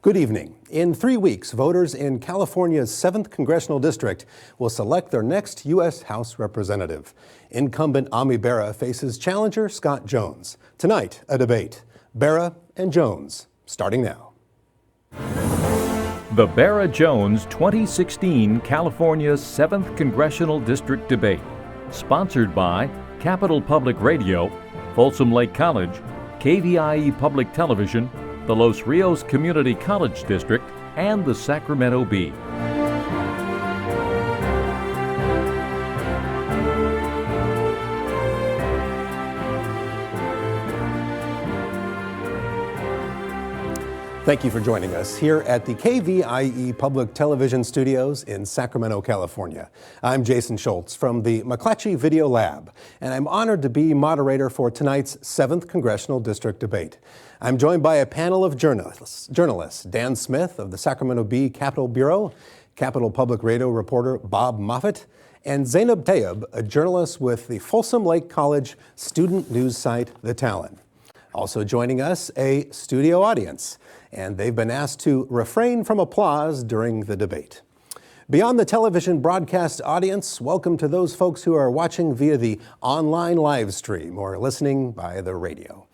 Good evening. In 3 weeks, voters in California's 7th Congressional District will select their next U.S. House representative. Incumbent Bera faces challenger Scott Jones. Tonight, a debate. Bera and Jones, starting now. The Bera-Jones 2016 California's 7th Congressional District Debate. Sponsored by Capital Public Radio, Folsom Lake College, KVIE Public Television, the Los Rios Community College District, and the Sacramento Bee. Thank you for joining us here at the KVIE Public Television Studios in Sacramento, California. I'm Jason Schultz from the McClatchy Video Lab, and I'm honored to be moderator for tonight's 7th Congressional District Debate. I'm joined by a panel of journalists. Dan Smith of the Sacramento Bee Capitol Bureau, Capital Public Radio reporter Bob Moffett, and Zeyneb, a journalist with the Folsom Lake College student news site, The Talon. Also joining us, a studio audience, and they've been asked to refrain from applause during the debate. Beyond the television broadcast audience, welcome to those folks who are watching via the online live stream or listening by the radio.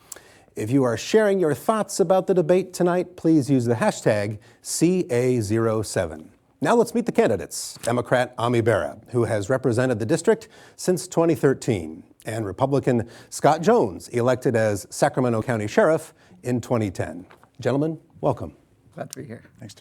If you are sharing your thoughts about the debate tonight, please use the hashtag CA07. Now let's meet the candidates. Democrat Bera, who has represented the district since 2013, and Republican Scott Jones, elected as Sacramento County Sheriff in 2010. Gentlemen, welcome. Glad to be here. Thanks.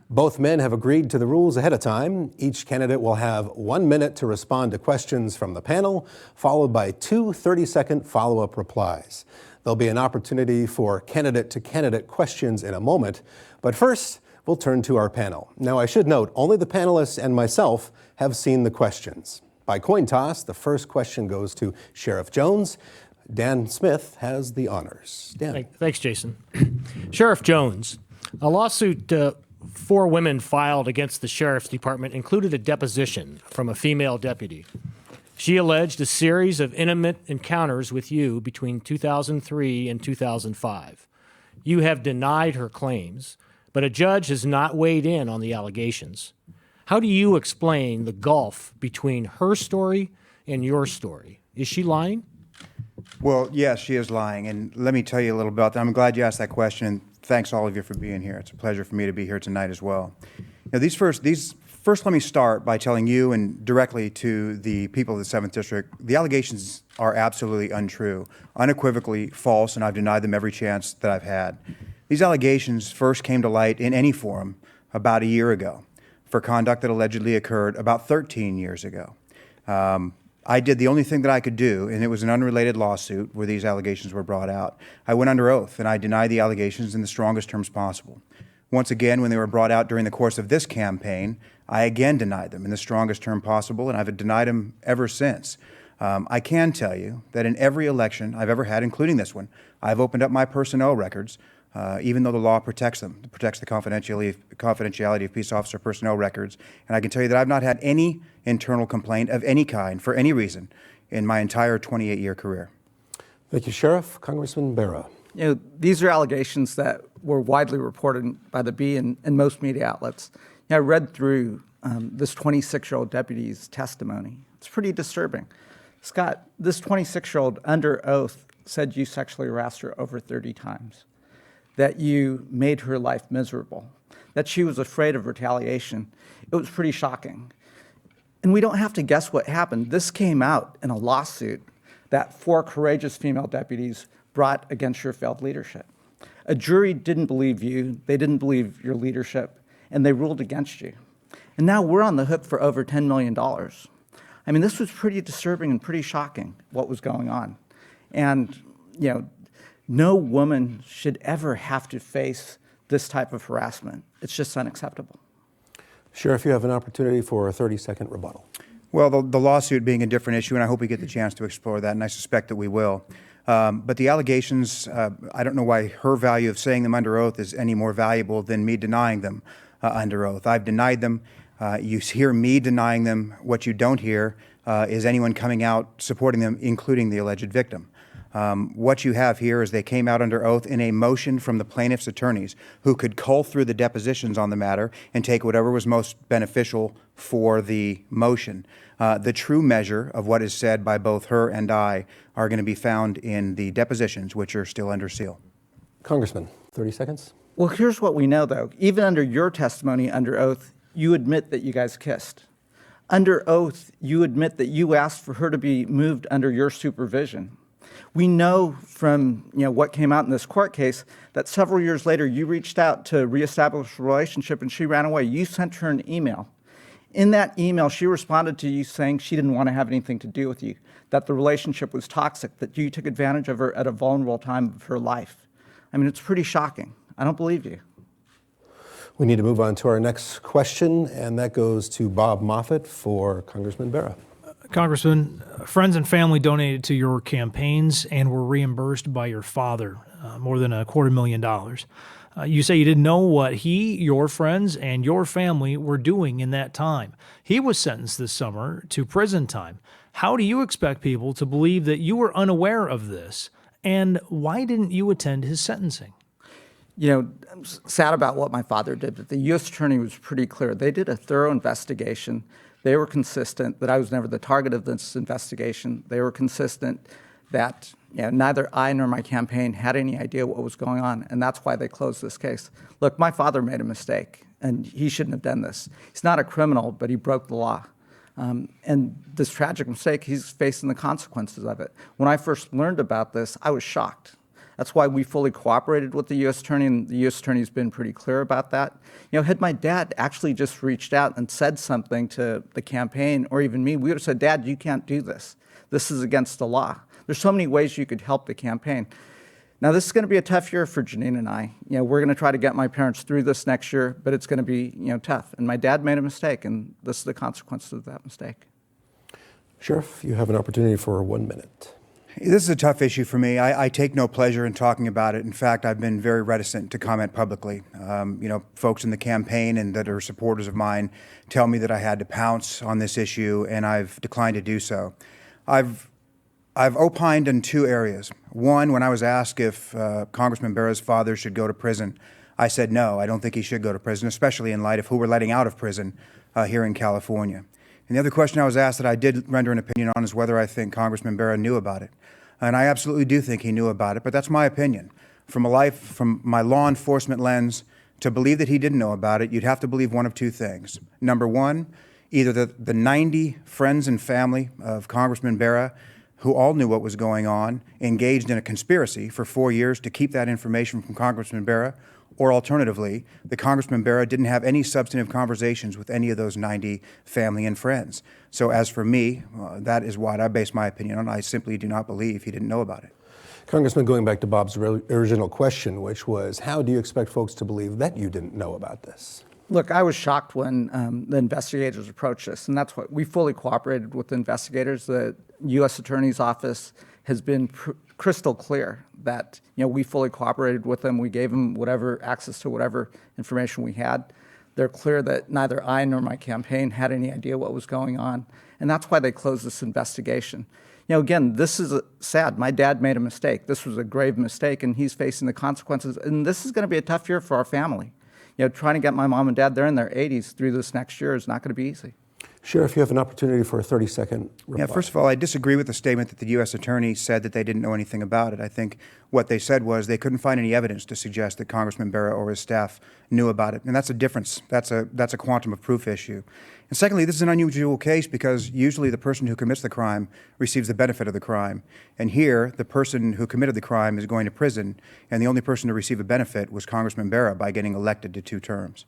Both men have agreed to the rules ahead of time. Each candidate will have 1 minute to respond to questions from the panel, followed by 2 30-second follow-up replies. There'll be an opportunity for candidate-to-candidate questions in a moment, but first, we'll turn to our panel. Now, I should note, only the panelists and myself have seen the questions. By coin toss, the first question goes to Sheriff Jones. Dan Smith has the honors. Dan. Thanks, Jason. Sheriff Jones, a lawsuit 4 women filed against the Sheriff's Department included a deposition from a female deputy. She alleged a series of intimate encounters with you between 2003 and 2005. You have denied her claims, but a judge has not weighed in on the allegations. How do you explain the gulf between her story and your story? Is she lying? Well, yes, she is lying, and let me tell you a little about that. I'm glad you asked that question, and thanks all of you for being here. It's a pleasure for me to be here tonight as well. Now, First, let me start by telling you and directly to the people of the 7th District, the allegations are absolutely untrue, unequivocally false, and I've denied them every chance that I've had. These allegations first came to light in any forum about a year ago for conduct that allegedly occurred about 13 years ago. I did the only thing that I could do, and it was an unrelated lawsuit where these allegations were brought out. I went under oath, and I denied the allegations in the strongest terms possible. Once again, when they were brought out during the course of this campaign, I again denied them in the strongest term possible, and I've denied them ever since. I can tell you that in every election I've ever had, including this one, I've opened up my personnel records, even though the law protects them. It protects the confidentiality of peace officer personnel records. And I can tell you that I've not had any internal complaint of any kind for any reason in my entire 28-year career. Thank you, Sheriff. Congressman Bera. You know, these are allegations that were widely reported by the Bee and most media outlets. You know, I read through this 26-year-old deputy's testimony. It's pretty disturbing. Scott, this 26-year-old under oath said you sexually harassed her over 30 times, that you made her life miserable, that she was afraid of retaliation. It was pretty shocking. And we don't have to guess what happened. This came out in a lawsuit that 4 courageous female deputies brought against your failed leadership. A jury didn't believe you, they didn't believe your leadership, and they ruled against you. And now we're on the hook for over $10 million. I mean, this was pretty disturbing and pretty shocking, what was going on. And, you know, no woman should ever have to face this type of harassment. It's just unacceptable. Sheriff, you have an opportunity for a 30-second rebuttal. Well, the lawsuit being a different issue, and I hope we get the chance to explore that, and I suspect that we will. But the allegations, I don't know why her value of saying them under oath is any more valuable than me denying them under oath. I've denied them. You hear me denying them. What you don't hear is anyone coming out supporting them, including the alleged victim. What you have here is they came out under oath in a motion from the plaintiff's attorneys who could cull through the depositions on the matter and take whatever was most beneficial for the motion. The true measure of what is said by both her and I are going to be found in the depositions, which are still under seal. Congressman, 30 seconds. Well, here's what we know, though. Even under your testimony under oath, you admit that you guys kissed. Under oath, you admit that you asked for her to be moved under your supervision. We know from what came out in this court case that several years later you reached out to reestablish a relationship and she ran away. You sent her an email. In that email, she responded to you saying she didn't want to have anything to do with you, that the relationship was toxic, that you took advantage of her at a vulnerable time of her life. I mean, it's pretty shocking. I don't believe you. We need to move on to our next question, and that goes to Bob Moffett for Congressman Bera. Congressman, friends and family donated to your campaigns and were reimbursed by your father, more than $250,000. You say you didn't know what he, your friends, and your family were doing in that time. He was sentenced this summer to prison time. How do you expect people to believe that you were unaware of this? And why didn't you attend his sentencing? I'm sad about what my father did, but the U.S. attorney was pretty clear. They did a thorough investigation. They were consistent that I was never the target of this investigation. They were consistent that neither I nor my campaign had any idea what was going on, and that's why they closed this case. Look, my father made a mistake, and he shouldn't have done this. He's not a criminal, but he broke the law. And this tragic mistake, he's facing the consequences of it. When I first learned about this, I was shocked. That's why we fully cooperated with the U.S. attorney, and the U.S. attorney's been pretty clear about that. Had my dad actually just reached out and said something to the campaign or even me, we would have said, Dad, you can't do this. This is against the law. There's so many ways you could help the campaign. Now, this is going to be a tough year for Janine and I. We're going to try to get my parents through this next year, but it's going to be, tough. And my dad made a mistake, and this is the consequences of that mistake. Sheriff, you have an opportunity for 1 minute. This is a tough issue for me. I take no pleasure in talking about it. In fact, I've been very reticent to comment publicly. Folks in the campaign and that are supporters of mine tell me that I had to pounce on this issue, and I've declined to do so. I've opined in two areas. One, when I was asked if Congressman Bera's father should go to prison, I said no, I don't think he should go to prison, especially in light of who we're letting out of prison here in California. And the other question I was asked that I did render an opinion on is whether I think Congressman Bera knew about it. And I absolutely do think he knew about it, but that's my opinion. From my law enforcement lens, to believe that he didn't know about it, you'd have to believe one of two things. Number one, either the 90 friends and family of Congressman Bera who all knew what was going on, engaged in a conspiracy for 4 years to keep that information from Congressman Bera, or alternatively, the Congressman Bera didn't have any substantive conversations with any of those 90 family and friends. So as for me, that is what I base my opinion on. I simply do not believe he didn't know about it. Congressman, going back to Bob's original question, which was, how do you expect folks to believe that you didn't know about this? Look, I was shocked when the investigators approached us, and that's what we fully cooperated with the investigators. The U.S. Attorney's Office has been crystal clear that we fully cooperated with them. We gave them whatever access to whatever information we had. They're clear that neither I nor my campaign had any idea what was going on, and that's why they closed this investigation. Again, this is sad. My dad made a mistake. This was a grave mistake, and he's facing the consequences. And this is going to be a tough year for our family. Trying to get my mom and dad, they're in their 80s, through this next year is not going to be easy. Sheriff, you have an opportunity for a 30-second reply. Yeah, first of all, I disagree with the statement that the U.S. Attorney said that they didn't know anything about it. I think what they said was they couldn't find any evidence to suggest that Congressman Bera or his staff knew about it. And that's a difference. That's a quantum of proof issue. And secondly, this is an unusual case because usually the person who commits the crime receives the benefit of the crime. And here, the person who committed the crime is going to prison, and the only person to receive a benefit was Congressman Bera by getting elected to 2 terms.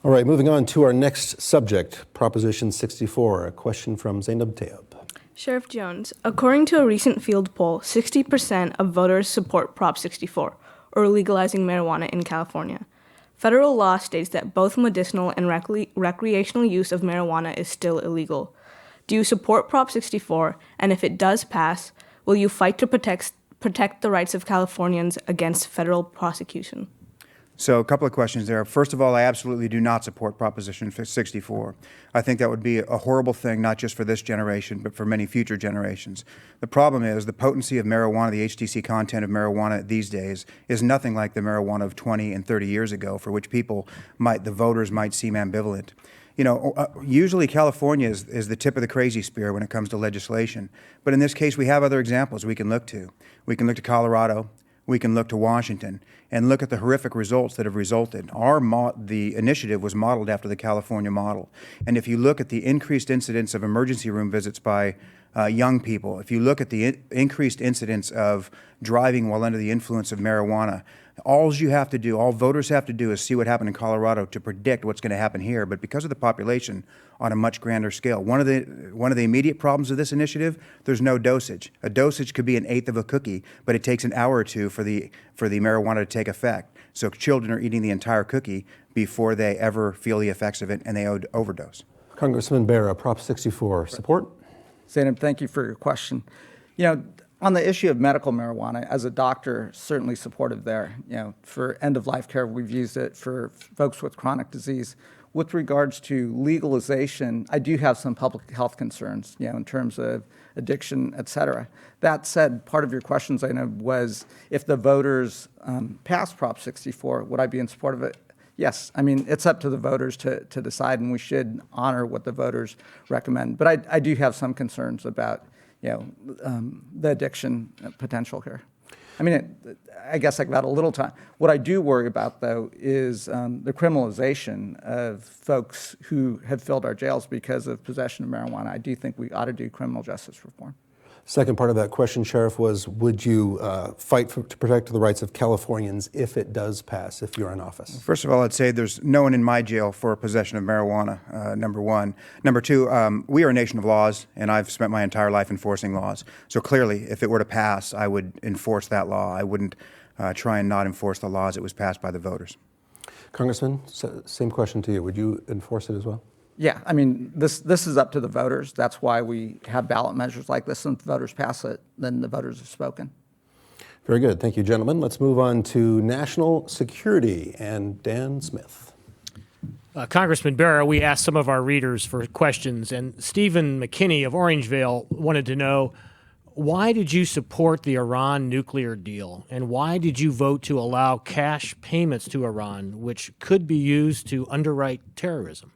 All right, moving on to our next subject, Proposition 64, a question from Zeyneb. Sheriff Jones, according to a recent field poll, 60% of voters support Prop 64, or legalizing marijuana in California. Federal law states that both medicinal and recreational use of marijuana is still illegal. Do you support Prop 64, and if it does pass, will you fight to protect the rights of Californians against federal prosecution? So a couple of questions there. First of all, I absolutely do not support Proposition 64. I think that would be a horrible thing, not just for this generation, but for many future generations. The problem is the potency of marijuana, the HTC content of marijuana these days, is nothing like the marijuana of 20 and 30 years ago, for which the voters might seem ambivalent. You know, usually California is the tip of the crazy spear when it comes to legislation. But in this case, we have other examples we can look to. We can look to Colorado. We can look to Washington and look at the horrific results that have resulted. The initiative was modeled after the California model. And if you look at the increased incidence of emergency room visits by young people, if you look at the increased incidence of driving while under the influence of marijuana, all voters have to do is see what happened in Colorado to predict what's going to happen here. But because of the population on a much grander scale, one of the immediate problems of this initiative, there's no dosage. A dosage could be an eighth of a cookie, but it takes an hour or two for the marijuana to take effect. So children are eating the entire cookie before they ever feel the effects of it, and they overdose. Congressman Bera, Prop 64, support? Zeyneb, thank you for your question. You know, on the issue of medical marijuana, as a doctor, certainly supportive there. You know, for end-of-life care, we've used it for folks with chronic disease. With regards to legalization, I do have some public health concerns, you know, in terms of addiction, et cetera. That said, part of your question, Zeyneb, was if the voters passed Prop 64, would I be in support of it? Yes. I mean, it's up to the voters to decide, and we should honor what the voters recommend. But I do have some concerns about, you know, the addiction potential here. I mean, I guess I got a little time. What I do worry about, though, is the criminalization of folks who have filled our jails because of possession of marijuana. I do think we ought to do criminal justice reform. Second part of that question, Sheriff, was would you fight to protect the rights of Californians if it does pass, if you're in office? First of all, I'd say there's no one in my jail for possession of marijuana, number one. Number two, we are a nation of laws, and I've spent my entire life enforcing laws. So clearly, if it were to pass, I would enforce that law. I wouldn't try and not enforce the laws that was passed by the voters. Congressman, same question to you. Would you enforce it as well? Yeah, I mean, this is up to the voters. That's why we have ballot measures like this. And if the voters pass it, then the voters have spoken. Very good. Thank you, gentlemen. Let's move on to national security and Dan Smith. Congressman Bera, we asked some of our readers for questions, and Stephen McKinney of Orangevale wanted to know, why did you support the Iran nuclear deal, and why did you vote to allow cash payments to Iran, which could be used to underwrite terrorism?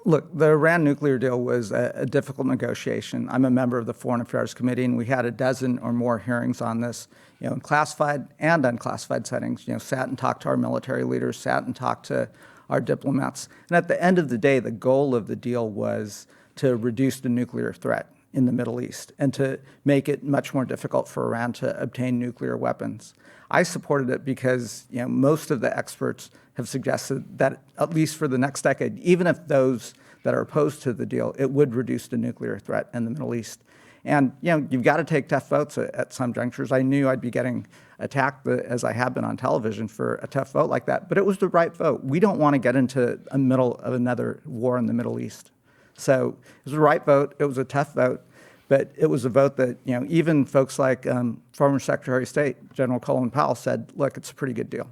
Look, the Iran nuclear deal was a difficult negotiation. I'm a member of the Foreign Affairs Committee, and we had a dozen or more hearings on this, you know, in classified and unclassified settings. You know, sat and talked to our military leaders, sat and talked to our diplomats. And at the end of the day, the goal of the deal was to reduce the nuclear threat in the Middle East and to make it much more difficult for Iran to obtain nuclear weapons. I supported it because, you know, most of the experts have suggested that at least for the next decade, even if those that are opposed to the deal, it would reduce the nuclear threat in the Middle East. And, you know, you've got to take tough votes at some junctures. I knew I'd be getting attacked, as I have been on television, for a tough vote like that, but it was the right vote. We don't want to get into the middle of another war in the Middle East. So it was the right vote. It was a tough vote. But it was a vote that, you know, even folks like former Secretary of State, General Colin Powell, said, look, it's a pretty good deal.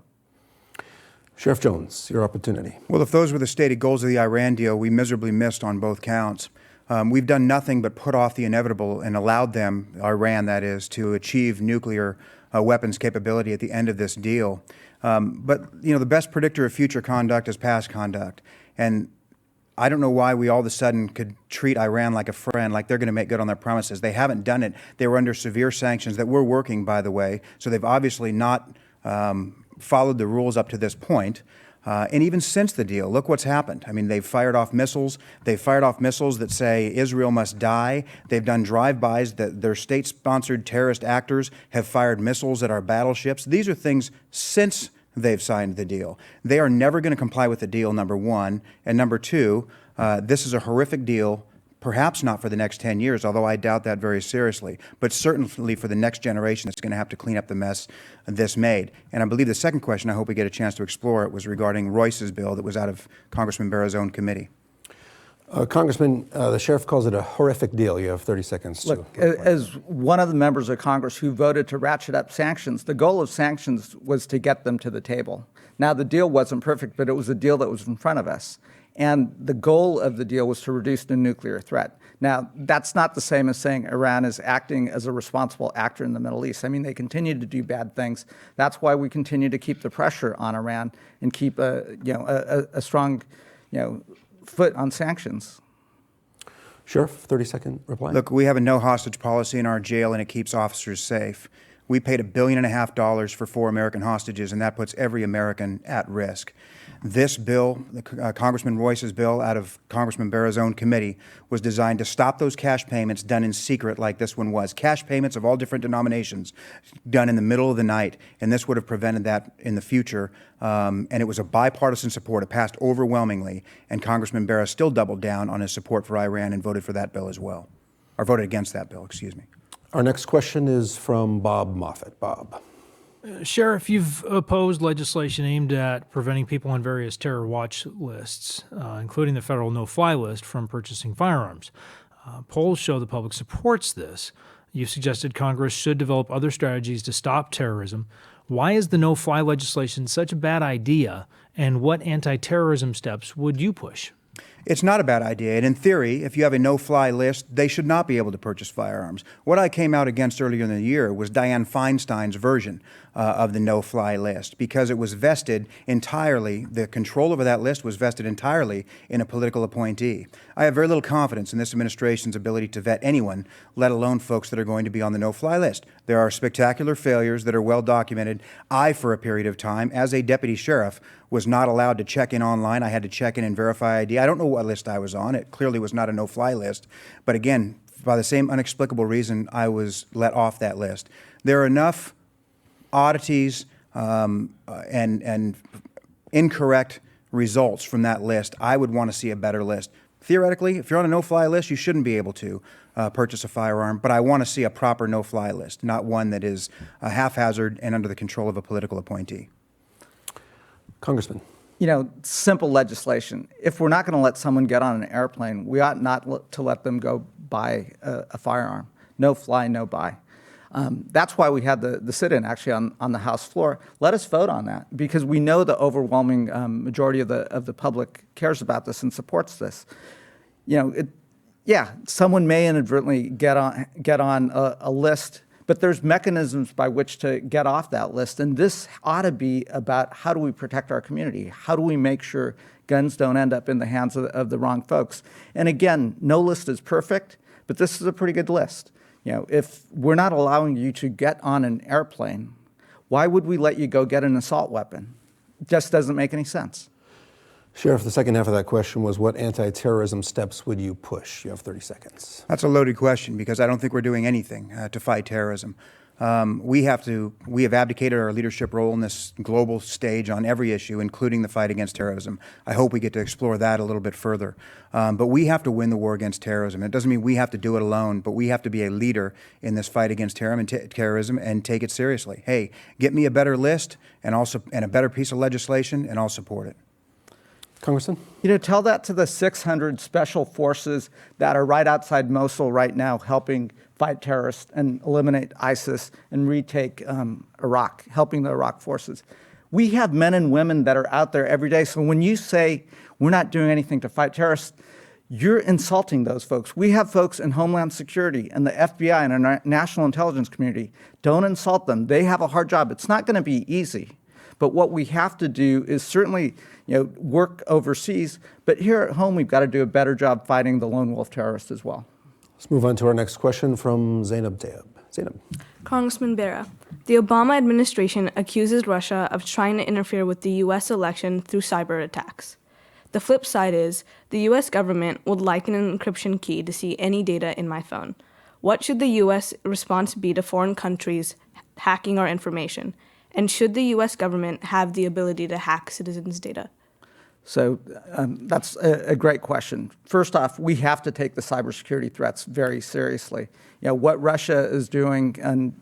Sheriff Jones, your opportunity. Well, if those were the stated goals of the Iran deal, we miserably missed on both counts. We've done nothing but put off the inevitable and allowed them, Iran that is, to achieve nuclear weapons capability at the end of this deal. But, you know, the best predictor of future conduct is past conduct. And I don't know why we all of a sudden could treat Iran like a friend, like they're going to make good on their promises. They haven't done it. They were under severe sanctions that were working, by the way, so they've obviously not followed the rules up to this point. And even since the deal, look what's happened. I mean, they've fired off missiles. They've fired off missiles that say Israel must die. They've done drive-bys that their state-sponsored terrorist actors have fired missiles at our battleships. These are things since they've signed the deal. They are never going to comply with the deal, number one. And number two, this is a horrific deal, perhaps not for the next 10 years, although I doubt that very seriously, but certainly for the next generation that's going to have to clean up the mess this made. And I believe the second question, I hope we get a chance to explore it, was regarding Royce's bill that was out of Congressman Bera's own committee. Congressman, the sheriff calls it a horrific deal. You have 30 seconds to Look, as one of the members of Congress who voted to ratchet up sanctions, the goal of sanctions was to get them to the table. Now, the deal wasn't perfect, but it was a deal that was in front of us. And the goal of the deal was to reduce the nuclear threat. Now, that's not the same as saying Iran is acting as a responsible actor in the Middle East. I mean, they continue to do bad things. That's why we continue to keep the pressure on Iran and keep a strong, foot on sanctions. Sheriff, 30-second reply. Look, we have a no hostage policy in our jail, and it keeps officers safe. We paid $1.5 billion for 4 American hostages, and that puts every American at risk. This bill, Congressman Royce's bill out of Congressman Bera's own committee, was designed to stop those cash payments done in secret like this one was. Cash payments of all different denominations done in the middle of the night, and this would have prevented that in the future. And it was a bipartisan support. It passed overwhelmingly, and Congressman Bera still doubled down on his support for Iran and voted for that bill as well, or voted against that bill, excuse me. Our next question is from Bob Moffett. Bob. Sheriff, you've opposed legislation aimed at preventing people on various terror watch lists, including the federal no-fly list, from purchasing firearms. Polls show the public supports this. You've suggested Congress should develop other strategies to stop terrorism. Why is the no-fly legislation such a bad idea, and what anti-terrorism steps would you push? It's not a bad idea. And in theory, if you have a no-fly list, they should not be able to purchase firearms. What I came out against earlier in the year was Dianne Feinstein's version of the no-fly list, because it was vested entirely, the control over that list was vested entirely in a political appointee. I have very little confidence in this administration's ability to vet anyone, let alone folks that are going to be on the no-fly list. There are spectacular failures that are well documented. I, for a period of time, as a deputy sheriff, was not allowed to check in online. I had to check in and verify ID. I don't know what list I was on. It clearly was not a no-fly list. But again, by the same inexplicable reason, I was let off that list. There are enough oddities and incorrect results from that list. I would want to see a better list. Theoretically, if you're on a no-fly list, you shouldn't be able to purchase a firearm, but I want to see a proper no-fly list, not one that is haphazard and under the control of a political appointee. Congressman. Simple legislation. If we're not going to let someone get on an airplane, we ought not to let them go buy a firearm. No fly, no buy. That's why we had the sit-in actually on the House floor. Let us vote on that, because we know the overwhelming majority of the public cares about this and supports this. Someone may inadvertently get on a list, but there's mechanisms by which to get off that list. And this ought to be about how do we protect our community? How do we make sure guns don't end up in the hands of the wrong folks? And again, no list is perfect, but this is a pretty good list. If we're not allowing you to get on an airplane, why would we let you go get an assault weapon? It just doesn't make any sense. Sheriff, the second half of that question was, what anti-terrorism steps would you push? You have 30 seconds. That's a loaded question, because I don't think we're doing anything to fight terrorism. We have abdicated our leadership role in this global stage on every issue, including the fight against terrorism. I hope we get to explore that a little bit further. But we have to win the war against terrorism. It doesn't mean we have to do it alone, but we have to be a leader in this fight against terrorism and take it seriously. Hey, get me a better list and a better piece of legislation, and I'll support it. Congressman? Tell that to the 600 special forces that are right outside Mosul right now helping fight terrorists and eliminate ISIS and retake Iraq, helping the Iraq forces. We have men and women that are out there every day. So when you say we're not doing anything to fight terrorists, you're insulting those folks. We have folks in Homeland Security and the FBI and our national intelligence community. Don't insult them. They have a hard job. It's not going to be easy. But what we have to do is certainly work overseas. But here at home, we've got to do a better job fighting the lone wolf terrorist as well. Let's move on to our next question from Zeyneb. Zeyneb. Congressman Bera, the Obama administration accuses Russia of trying to interfere with the U.S. election through cyber attacks. The flip side is the U.S. government would like an encryption key to see any data in my phone. What should the U.S. response be to foreign countries hacking our information? And should the U.S. government have the ability to hack citizens' data? So that's a great question. First off, we have to take the cybersecurity threats very seriously. What Russia is doing, and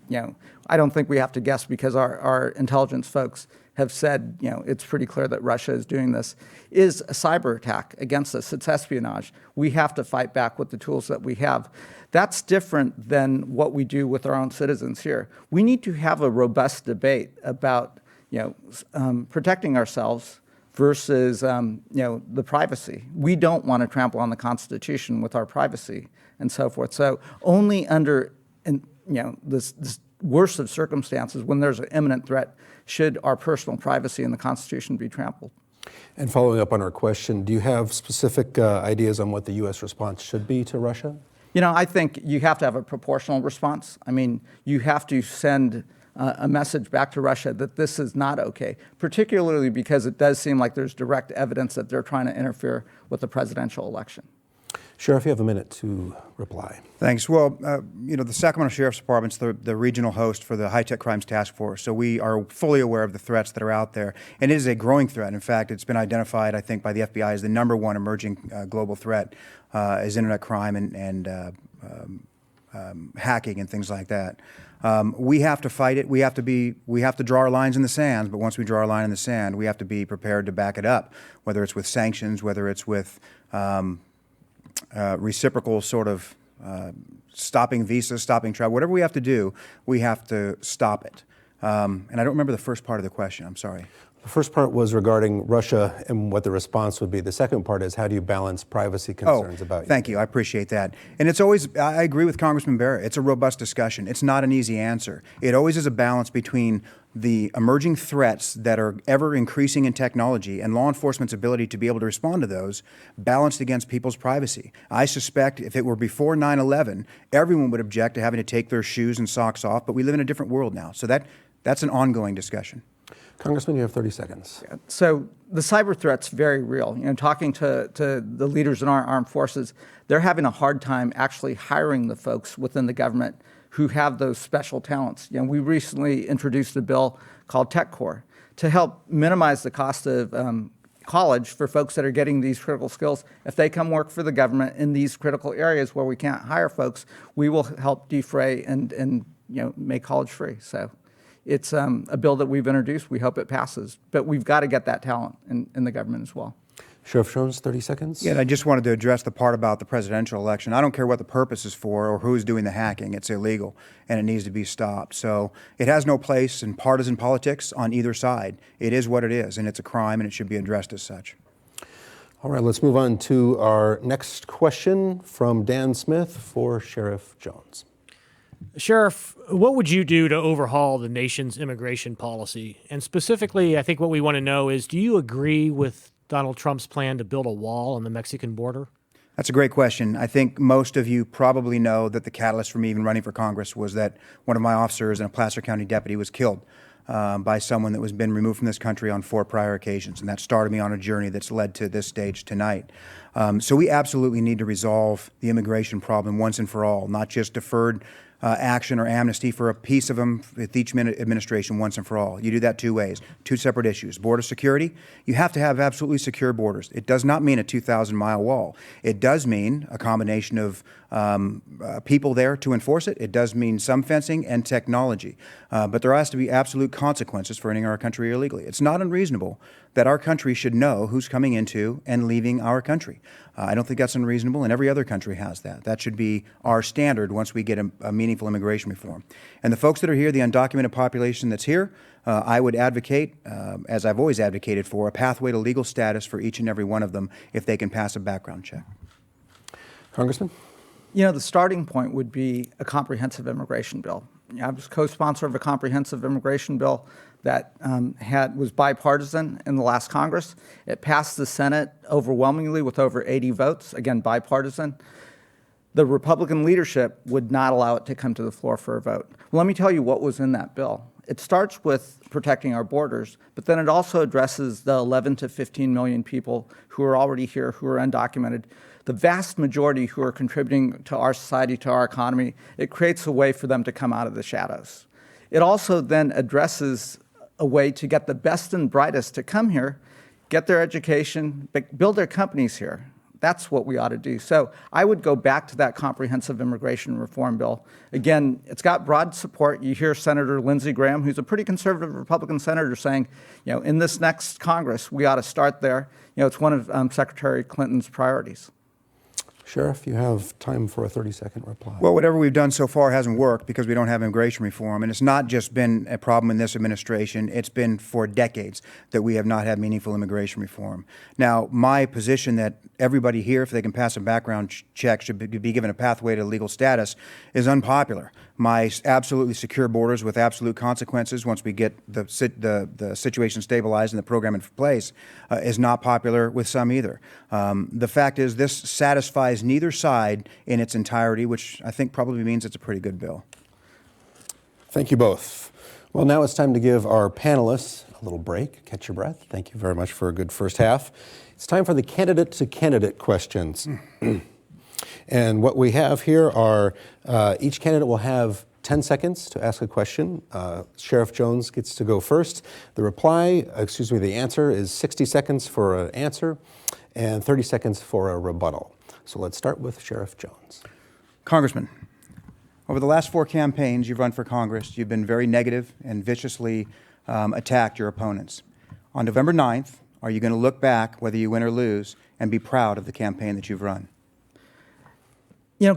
I don't think we have to guess because our intelligence folks have said, it's pretty clear that Russia is doing this, is a cyber attack against us. It's espionage. We have to fight back with the tools that we have. That's different than what we do with our own citizens here. We need to have a robust debate about, protecting ourselves versus, the privacy. We don't want to trample on the Constitution with our privacy and so forth. So only under, this worst of circumstances, when there's an imminent threat, should our personal privacy and the Constitution be trampled. And following up on our question, do you have specific ideas on what the U.S. response should be to Russia? I think you have to have a proportional response. I mean, you have to send a message back to Russia that this is not okay, particularly because it does seem like there's direct evidence that they're trying to interfere with the presidential election. Sheriff, you have a minute to reply. Thanks. Well, the Sacramento Sheriff's Department's the regional host for the High-Tech Crimes Task Force, so we are fully aware of the threats that are out there. And it is a growing threat. In fact, it's been identified, I think, by the FBI as the #1 emerging global threat is internet crime and hacking and things like that. We have to fight it. We have to draw our lines in the sand, but once we draw our line in the sand, we have to be prepared to back it up, whether it's with sanctions, whether it's with reciprocal sort of stopping visas, stopping travel, whatever we have to do, we have to stop it. And I don't remember the first part of the question. I'm sorry. The first part was regarding Russia and what the response would be. The second part is how do you balance privacy concerns about you? Thank you. I appreciate that. And it's always, I agree with Congressman Bera. It's a robust discussion. It's not an easy answer. It always is a balance between the emerging threats that are ever increasing in technology and law enforcement's ability to be able to respond to those balanced against people's privacy. I suspect if it were before 9/11, everyone would object to having to take their shoes and socks off, but we live in a different world now. So that's an ongoing discussion. Congressman, you have 30 seconds. So the cyber threat's very real. Talking to the leaders in our armed forces, they're having a hard time actually hiring the folks within the government who have those special talents. We recently introduced a bill called Tech Corps to help minimize the cost of college for folks that are getting these critical skills. If they come work for the government in these critical areas where we can't hire folks, we will help defray and make college free. So it's a bill that we've introduced. We hope it passes. But we've got to get that talent in the government as well. Sheriff Jones, 30 seconds. Yeah, and I just wanted to address the part about the presidential election. I don't care what the purpose is for or who's doing the hacking. It's illegal, and it needs to be stopped. So it has no place in partisan politics on either side. It is what it is, and it's a crime, and it should be addressed as such. All right, let's move on to our next question from Dan Smith for Sheriff Jones. Sheriff, what would you do to overhaul the nation's immigration policy? And specifically, I think what we want to know is, do you agree with Donald Trump's plan to build a wall on the Mexican border? That's a great question. I think most of you probably know that the catalyst for me even running for Congress was that one of my officers and a Placer County deputy was killed by someone that was been removed from this country on 4 prior occasions. And that started me on a journey that's led to this stage tonight. So we absolutely need to resolve the immigration problem once and for all, not just deferred action or amnesty for a piece of them with each administration once and for all. You do that 2 ways, 2 separate issues. Border security, you have to have absolutely secure borders. It does not mean a 2,000-mile wall. It does mean a combination of people there to enforce it. It does mean some fencing and technology. But there has to be absolute consequences for entering our country illegally. It's not unreasonable that our country should know who's coming into and leaving our country. I don't think that's unreasonable, and every other country has that. That should be our standard once we get a meaningful immigration reform. And the folks that are here, the undocumented population that's here, I would advocate, as I've always advocated for, a pathway to legal status for each and every one of them if they can pass a background check. Congressman? The starting point would be a comprehensive immigration bill. I was co-sponsor of a comprehensive immigration bill that was bipartisan in the last Congress. It passed the Senate overwhelmingly with over 80 votes, again, bipartisan. The Republican leadership would not allow it to come to the floor for a vote. Well, let me tell you what was in that bill. It starts with protecting our borders, but then it also addresses the 11 to 15 million people who are already here, who are undocumented, the vast majority who are contributing to our society, to our economy. It creates a way for them to come out of the shadows. It also then addresses a way to get the best and brightest to come here get their education, build their companies here. That's what we ought to do. So I would go back to that comprehensive immigration reform bill. Again, it's got broad support. You hear Senator Lindsey Graham, who's a pretty conservative Republican senator, saying, in this next Congress, we ought to start there. It's one of Secretary Clinton's priorities. Sheriff, you have time for a 30-second reply. Well, whatever we've done so far hasn't worked because we don't have immigration reform. And it's not just been a problem in this administration. It's been for decades that we have not had meaningful immigration reform. Now, my position that everybody here, if they can pass a background check, should be given a pathway to legal status is unpopular. My absolutely secure borders with absolute consequences once we get the situation stabilized and the program in place is not popular with some either. The fact is this satisfies neither side in its entirety, which I think probably means it's a pretty good bill. Thank you both. Well, now it's time to give our panelists a little break. Catch your breath. Thank you very much for a good first half. It's time for the candidate-to-candidate questions. And what we have here are each candidate will have 10 seconds to ask a question. Sheriff Jones gets to go first. The answer is 60 seconds for an answer and 30 seconds for a rebuttal. So let's start with Sheriff Jones. Congressman, over the last 4 campaigns you've run for Congress, you've been very negative and viciously attacked your opponents. On November 9th, are you going to look back, whether you win or lose, and be proud of the campaign that you've run?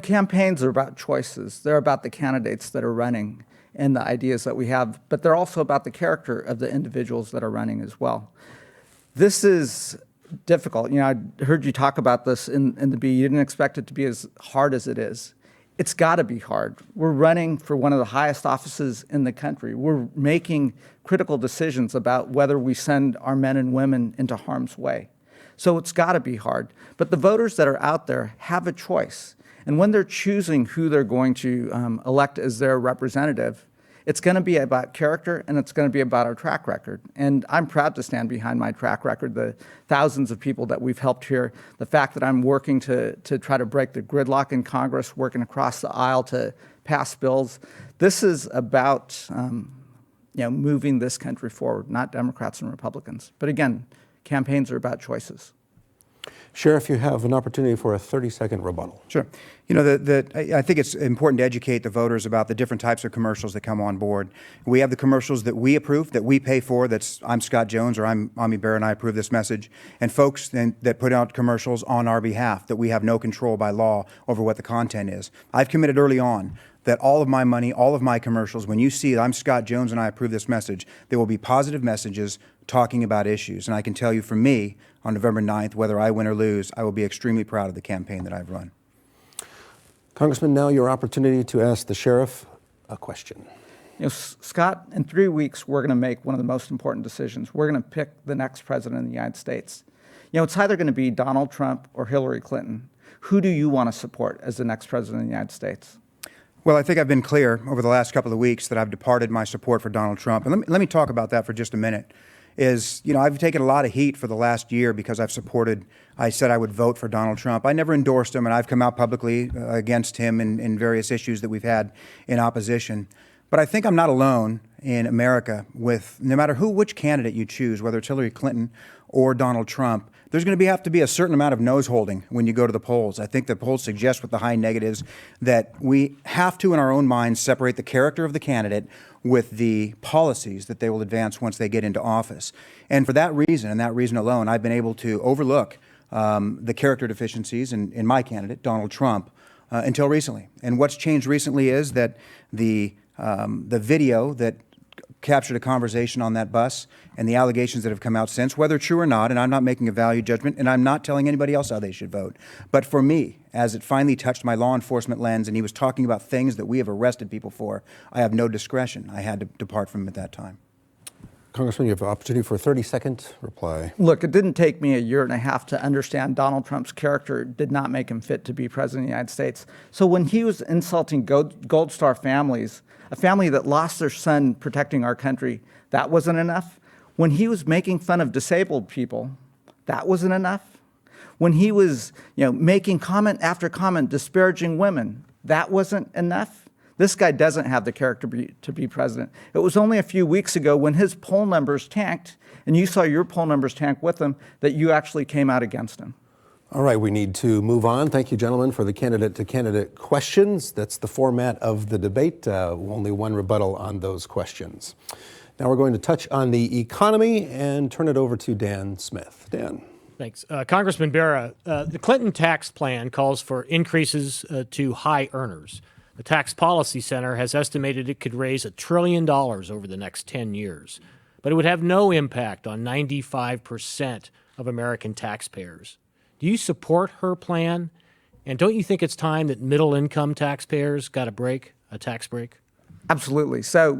Campaigns are about choices. They're about the candidates that are running and the ideas that we have, but they're also about the character of the individuals that are running as well. This is difficult. I heard you talk about this in the B. You didn't expect it to be as hard as it is. It's got to be hard. We're running for one of the highest offices in the country. We're making critical decisions about whether we send our men and women into harm's way. So it's got to be hard. But the voters that are out there have a choice. And when they're choosing who they're going to elect as their representative, it's going to be about character and it's going to be about our track record. And I'm proud to stand behind my track record, the thousands of people that we've helped here, the fact that I'm working to try to break the gridlock in Congress, working across the aisle to pass bills. This is about moving this country forward, not Democrats and Republicans. But again, campaigns are about choices. Sheriff, you have an opportunity for a 30-second rebuttal. Sure. I think it's important to educate the voters about the different types of commercials that come on board. We have the commercials that we approve, that we pay for, that's I'm Scott Jones or I'm Ami Bera and I approve this message, and folks that put out commercials on our behalf that we have no control by law over what the content is. I've committed early on that all of my money, all of my commercials, when you see I'm Scott Jones and I approve this message, there will be positive messages talking about issues. And I can tell you, for me, on November 9th, whether I win or lose, I will be extremely proud of the campaign that I've run. Congressman, now your opportunity to ask the sheriff a question. Scott, in 3 weeks, we're going to make one of the most important decisions. We're going to pick the next president of the United States. It's either going to be Donald Trump or Hillary Clinton. Who do you want to support as the next president of the United States? Well, I think I've been clear over the last couple of weeks that I've departed my support for Donald Trump. And let me talk about that for just a minute. I've taken a lot of heat for the last year because I said I would vote for Donald Trump. I never endorsed him, and I've come out publicly against him in various issues that we've had in opposition. But I think I'm not alone in America with, no matter which candidate you choose, whether it's Hillary Clinton or Donald Trump, there's going to have to be a certain amount of nose-holding when you go to the polls. I think the polls suggest with the high negatives that we have to, in our own minds, separate the character of the candidate with the policies that they will advance once they get into office. And for that reason, and that reason alone, I've been able to overlook the character deficiencies in my candidate, Donald Trump, until recently. And what's changed recently is that the video that captured a conversation on that bus and the allegations that have come out since, whether true or not, and I'm not making a value judgment, and I'm not telling anybody else how they should vote. But for me, as it finally touched my law enforcement lens and he was talking about things that we have arrested people for, I have no discretion. I had to depart from him at that time. Congressman, you have an opportunity for a 30-second reply. Look, it didn't take me a year and a half to understand Donald Trump's character did not make him fit to be president of the United States. So when he was insulting Gold Star families, a family that lost their son protecting our country, that wasn't enough. When he was making fun of disabled people, that wasn't enough. When he was, making comment after comment disparaging women, that wasn't enough. This guy doesn't have the character to be president. It was only a few weeks ago when his poll numbers tanked, and you saw your poll numbers tank with him, that you actually came out against him. All right, we need to move on. Thank you, gentlemen, for the candidate-to-candidate questions. That's the format of the debate. Only one rebuttal on those questions. Now we're going to touch on the economy and turn it over to Dan Smith. Dan. Thanks. Congressman Bera, the Clinton tax plan calls for increases to high earners. The Tax Policy Center has estimated it could raise $1 trillion over the next 10 years, but it would have no impact on 95% of American taxpayers. Do you support her plan? And don't you think it's time that middle-income taxpayers got a tax break? Absolutely. So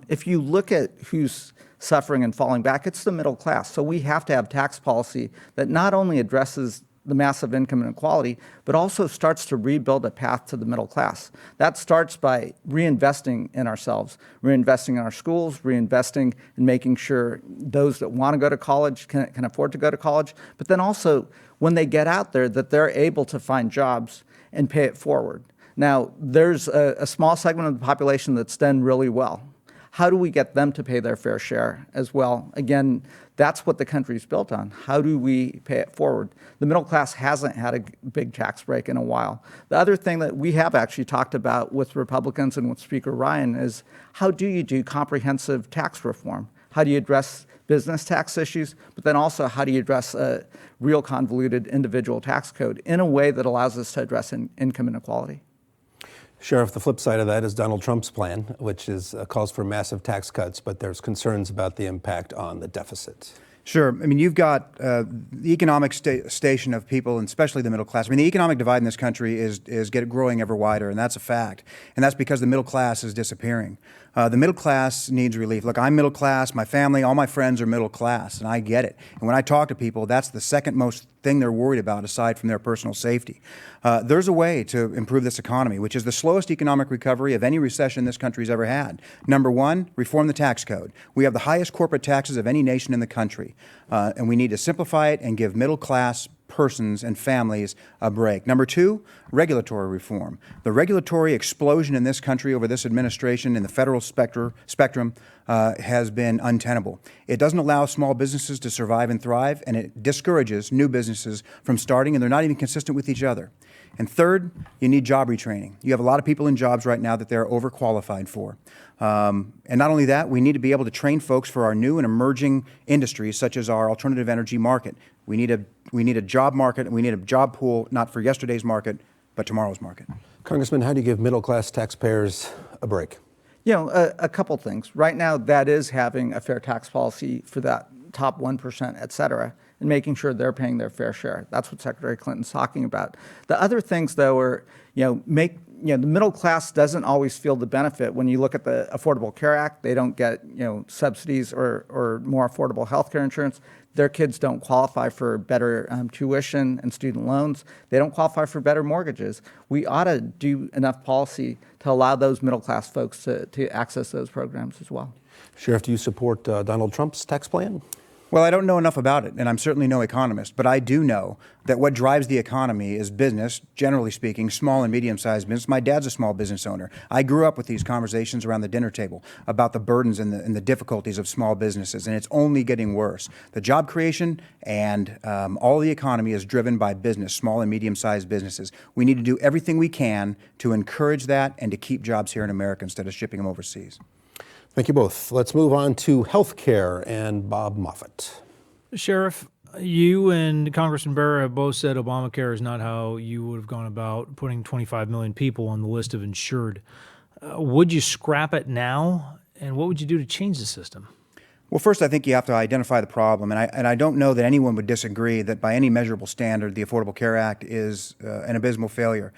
if you look at who's suffering and falling back, it's the middle class. So we have to have tax policy that not only addresses the massive income inequality, but also starts to rebuild a path to the middle class. That starts by reinvesting in ourselves, reinvesting in our schools, reinvesting in making sure those that want to go to college can afford to go to college, but then also when they get out there that they're able to find jobs and pay it forward. Now, there's a small segment of the population that's done really well. How do we get them to pay their fair share as well? Again, that's what the country's built on. How do we pay it forward? The middle class hasn't had a big tax break in a while. The other thing that we have actually talked about with Republicans and with Speaker Ryan is how do you do comprehensive tax reform? How do you address business tax issues, but then also how do you address a real convoluted individual tax code in a way that allows us to address income inequality? Sheriff, the flip side of that is Donald Trump's plan, which calls for massive tax cuts, but there's concerns about the impact on the deficit. Sure. I mean, you've got the economic station of people, and especially the middle class. I mean, the economic divide in this country is growing ever wider, and that's a fact. And that's because the middle class is disappearing. The middle class needs relief. Look, I'm middle class. My family, all my friends are middle class, and I get it. And when I talk to people, that's the second most thing they're worried about aside from their personal safety. There's a way to improve this economy, which is the slowest economic recovery of any recession this country's ever had. Number one, reform the tax code. We have the highest corporate taxes of any nation in the country, and we need to simplify it and give middle class persons and families a break. Number two, regulatory reform. The regulatory explosion in this country over this administration in the federal spectrum has been untenable. It doesn't allow small businesses to survive and thrive, and it discourages new businesses from starting, and they're not even consistent with each other. And third, you need job retraining. You have a lot of people in jobs right now that they're overqualified for. And not only that, we need to be able to train folks for our new and emerging industries, such as our alternative energy market. We need a job market, and we need a job pool, not for yesterday's market, but tomorrow's market. Congressman, how do you give middle-class taxpayers a break? You know, a couple things. Right now, that is having a fair tax policy for that top 1%, et cetera, and making sure they're paying their fair share. That's what Secretary Clinton's talking about. The other things, though, are, the middle class doesn't always feel the benefit. When you look at the Affordable Care Act, they don't get, subsidies or more affordable health care insurance. Their kids don't qualify for better tuition and student loans. They don't qualify for better mortgages. We ought to do enough policy to allow those middle-class folks to access those programs as well. Sheriff, do you support Donald Trump's tax plan? Well, I don't know enough about it, and I'm certainly no economist, but I do know that what drives the economy is business, generally speaking, small and medium-sized business. My dad's a small business owner. I grew up with these conversations around the dinner table about the burdens and the difficulties of small businesses, and it's only getting worse. The job creation and all the economy is driven by business, small and medium-sized businesses. We need to do everything we can to encourage that and to keep jobs here in America instead of shipping them overseas. Thank you both. Let's move on to health care and Bob Moffett. Sheriff, you and Congressman Bera have both said Obamacare is not how you would have gone about putting 25 million people on the list of insured. Would you scrap it now? And what would you do to change the system? Well, first, I think you have to identify the problem, and I don't know that anyone would disagree that by any measurable standard, the Affordable Care Act is an abysmal failure,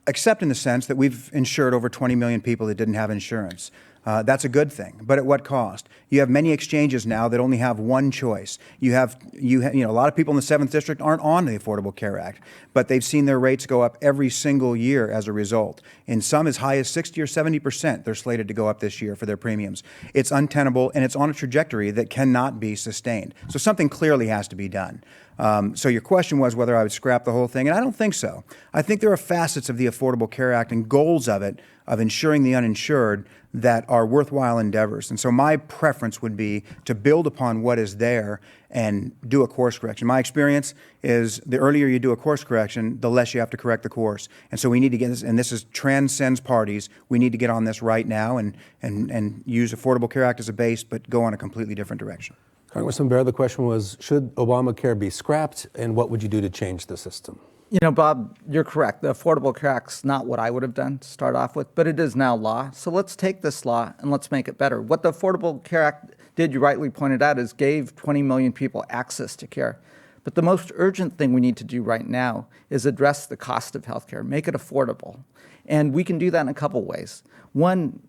except in the sense that we've insured over 20 million people that didn't have insurance. That's a good thing, but at what cost? You have many exchanges now that only have one choice. You have a lot of people in the 7th District aren't on the Affordable Care Act, but they've seen their rates go up every single year as a result. In some as high as 60 or 70%, they're slated to go up this year for their premiums. It's untenable, and it's on a trajectory that cannot be sustained. So something clearly has to be done. So your question was whether I would scrap the whole thing, and I don't think so. I think there are facets of the Affordable Care Act and goals of it, of ensuring the uninsured, that are worthwhile endeavors. And so my preference would be to build upon what is there and do a course correction. My experience is the earlier you do a course correction, the less you have to correct the course. And so we need to get this, and this transcends parties, we need to get on this right now and use Affordable Care Act as a base, but go on a completely different direction. Congressman Bera, the question was, should Obamacare be scrapped, and what would you do to change the system? You know, Bob, you're correct. The Affordable Care Act's not what I would have done to start off with, but it is now law. So let's take this law and let's make it better. What the Affordable Care Act did, you rightly pointed out, is gave 20 million people access to care. But the most urgent thing we need to do right now is address the cost of health care, make it affordable. And we can do that in a couple ways. One,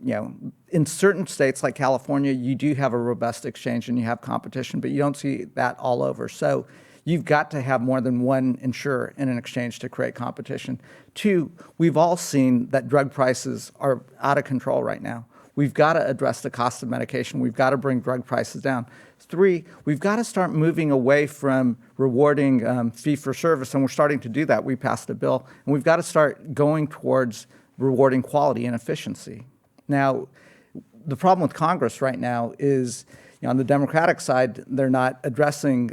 in certain states like California, you do have a robust exchange and you have competition, but you don't see that all over. So you've got to have more than one insurer in an exchange to create competition. Two, we've all seen that drug prices are out of control right now. We've got to address the cost of medication. We've got to bring drug prices down. Three, we've got to start moving away from rewarding fee-for-service, and we're starting to do that. We passed a bill, and we've got to start going towards rewarding quality and efficiency. Now, the problem with Congress right now is, on the Democratic side, they're not addressing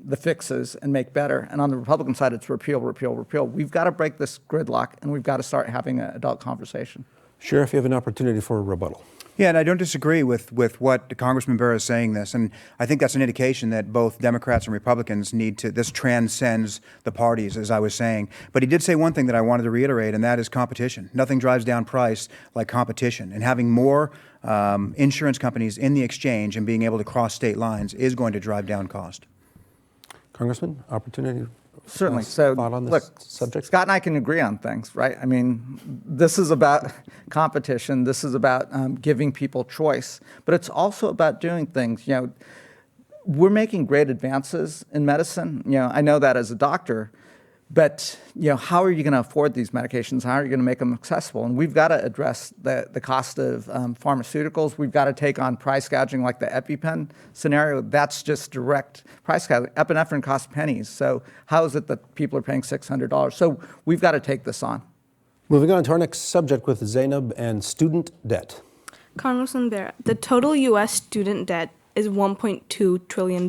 the fixes and make better. And on the Republican side, it's repeal, repeal, repeal. We've got to break this gridlock, and we've got to start having an adult conversation. Sheriff, you have an opportunity for a rebuttal. Yeah, and I don't disagree with what Congressman Bera is saying this, and I think that's an indication that both Democrats and Republicans need to, this transcends the parties, as I was saying. But he did say one thing that I wanted to reiterate, and that is competition. Nothing drives down price like competition, and having more insurance companies in the exchange and being able to cross state lines is going to drive down cost. Congressman, opportunity? Certainly. So, thought on this look, subject? Scott and I can agree on things, right? I mean, this is about competition. This is about giving people choice. But it's also about doing things. We're making great advances in medicine. I know that as a doctor. But, how are you going to afford these medications? How are you going to make them accessible? And we've got to address the cost of pharmaceuticals. We've got to take on price gouging like the EpiPen scenario. That's just direct price gouging. Epinephrine costs pennies. So how is it that people are paying $600? So we've got to take this on. Moving on to our next subject with Zeyneb and student debt. Congressman Bera, the total U.S. student debt is $1.2 trillion.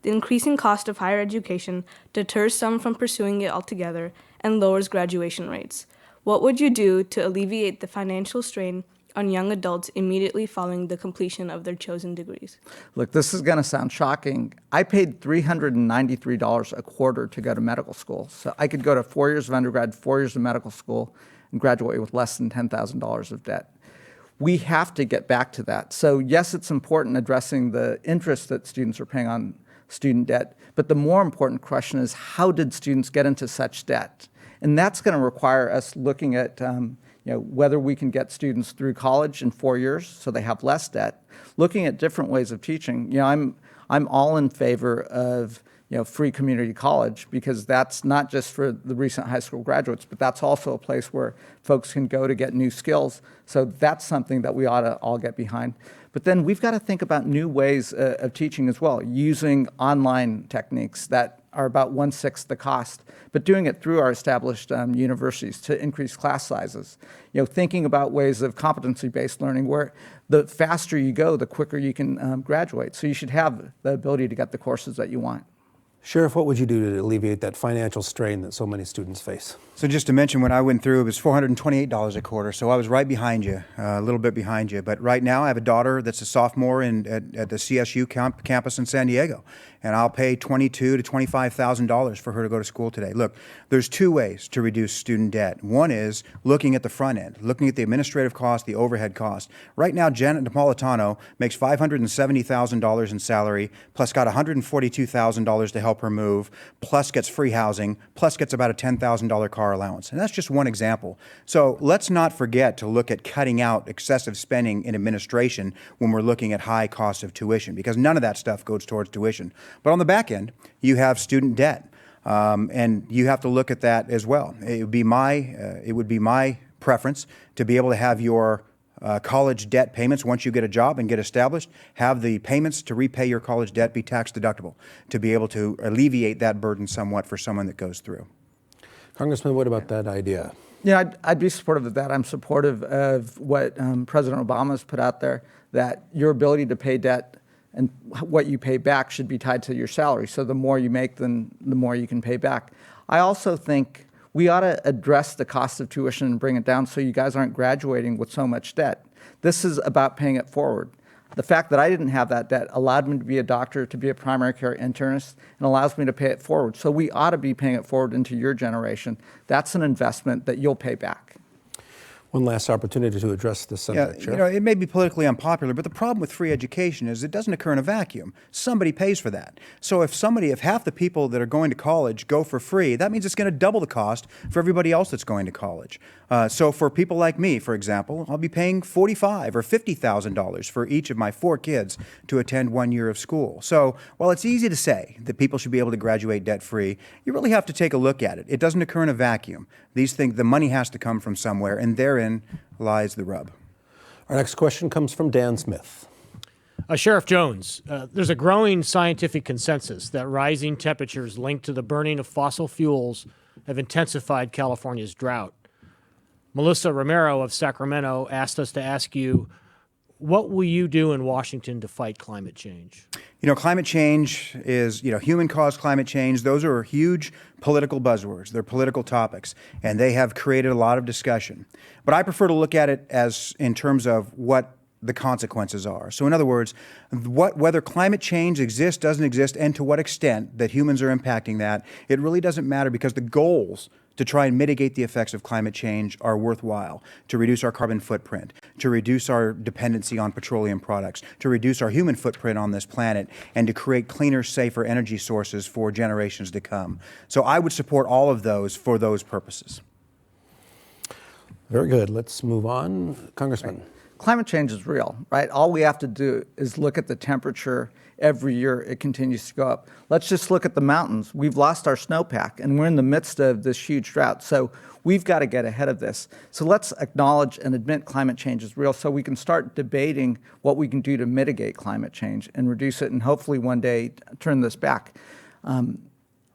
The increasing cost of higher education deters some from pursuing it altogether and lowers graduation rates. What would you do to alleviate the financial strain on young adults immediately following the completion of their chosen degrees? Look, this is going to sound shocking. I paid $393 a quarter to go to medical school. So I could go to 4 years of undergrad, 4 years of medical school, and graduate with less than $10,000 of debt. We have to get back to that. So yes, it's important addressing the interest that students are paying on student debt, but the more important question is, how did students get into such debt? And that's going to require us looking at whether we can get students through college in 4 years so they have less debt, looking at different ways of teaching. I'm all in favor of free community college, because that's not just for the recent high school graduates, but that's also a place where folks can go to get new skills. So that's something that we ought to all get behind. But then we've got to think about new ways of teaching as well, using online techniques that are about 1/6 the cost, but doing it through our established universities to increase class sizes. Thinking about ways of competency-based learning where the faster you go, the quicker you can graduate. So you should have the ability to get the courses that you want. Sheriff, what would you do to alleviate that financial strain that so many students face? So just to mention, when I went through, it was $428 a quarter, so I was right behind you, a little bit behind you. But right now, I have a daughter that's a sophomore at the CSU campus in San Diego, and I'll pay $22,000 to $25,000 for her to go to school today. Look, there's two ways to reduce student debt. One is looking at the front end, looking at the administrative cost, the overhead cost. Right now, Janet Napolitano makes $570,000 in salary, plus got $142,000 to help her move, plus gets free housing, plus gets about a $10,000 car allowance. And that's just one example. So let's not forget to look at cutting out excessive spending in administration when we're looking at high costs of tuition, because none of that stuff goes towards tuition. But on the back end, you have student debt, and you have to look at that as well. It would be my preference to be able to have your college debt payments once you get a job and get established. Have the payments to repay your college debt be tax deductible to be able to alleviate that burden somewhat for someone that goes through. Congressman, what about that idea? Yeah, I'd be supportive of that. I'm supportive of what President Obama's put out there, that your ability to pay debt and what you pay back should be tied to your salary. So the more you make, then the more you can pay back. I also think we ought to address the cost of tuition and bring it down so you guys aren't graduating with so much debt. This is about paying it forward. The fact that I didn't have that debt allowed me to be a doctor, to be a primary care internist, and allows me to pay it forward. So we ought to be paying it forward into your generation. That's an investment that you'll pay back. One last opportunity to address this subject, Yeah, it may be politically unpopular, but the problem with free education is it doesn't occur in a vacuum. Somebody pays for that. So if half the people that are going to college go for free, that means it's going to double the cost for everybody else that's going to college. So for people like me, for example, I'll be paying $45,000 or $50,000 for each of my 4 kids to attend 1 year of school. So while it's easy to say that people should be able to graduate debt-free, you really have to take a look at it. It doesn't occur in a vacuum. These things, the money has to come from somewhere, and therein lies the rub. Our next question comes from Dan Smith. Sheriff Jones, there's a growing scientific consensus that rising temperatures linked to the burning of fossil fuels have intensified California's drought. Melissa Romero of Sacramento asked us to ask you, what will you do in Washington to fight climate change? Climate change is, human-caused climate change. Those are huge political buzzwords. They're political topics, and they have created a lot of discussion. But I prefer to look at it as in terms of what the consequences are. So in other words, whether climate change exists, doesn't exist, and to what extent that humans are impacting that, it really doesn't matter because the goals to try and mitigate the effects of climate change are worthwhile, to reduce our carbon footprint, to reduce our dependency on petroleum products, to reduce our human footprint on this planet, and to create cleaner, safer energy sources for generations to come. So I would support all of those for those purposes. Very good. Let's move on. Congressman. Right. Climate change is real, right? All we have to do is look at the temperature. Every year it continues to go up. Let's just look at the mountains. We've lost our snowpack, and we're in the midst of this huge drought. So we've got to get ahead of this. So let's acknowledge and admit climate change is real so we can start debating what we can do to mitigate climate change and reduce it and hopefully one day turn this back.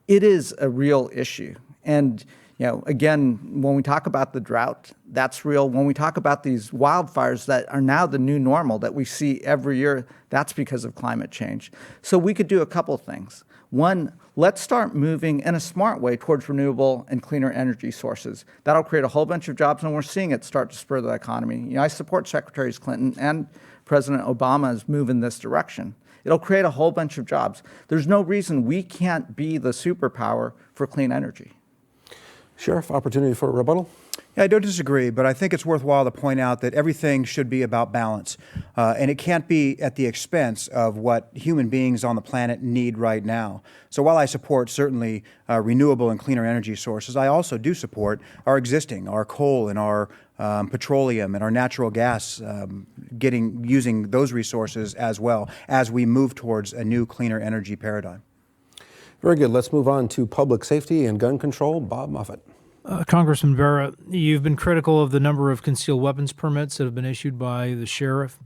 It is a real issue. And again, when we talk about the drought, that's real. When we talk about these wildfires that are now the new normal that we see every year, that's because of climate change. So we could do a couple things. One, let's start moving in a smart way towards renewable and cleaner energy sources. That'll create a whole bunch of jobs, and we're seeing it start to spur the economy. I support Secretaries Clinton and President Obama's move in this direction. It'll create a whole bunch of jobs. There's no reason we can't be the superpower for clean energy. Sheriff, opportunity for a rebuttal? Yeah, I don't disagree, but I think it's worthwhile to point out that everything should be about balance, and it can't be at the expense of what human beings on the planet need right now. So while I support certainly renewable and cleaner energy sources, I also do support our coal and our petroleum and our natural gas, using those resources as well as we move towards a new cleaner energy paradigm. Very good. Let's move on to public safety and gun control. Bob Moffett. Congressman Bera, you've been critical of the number of concealed weapons permits that have been issued by the sheriff.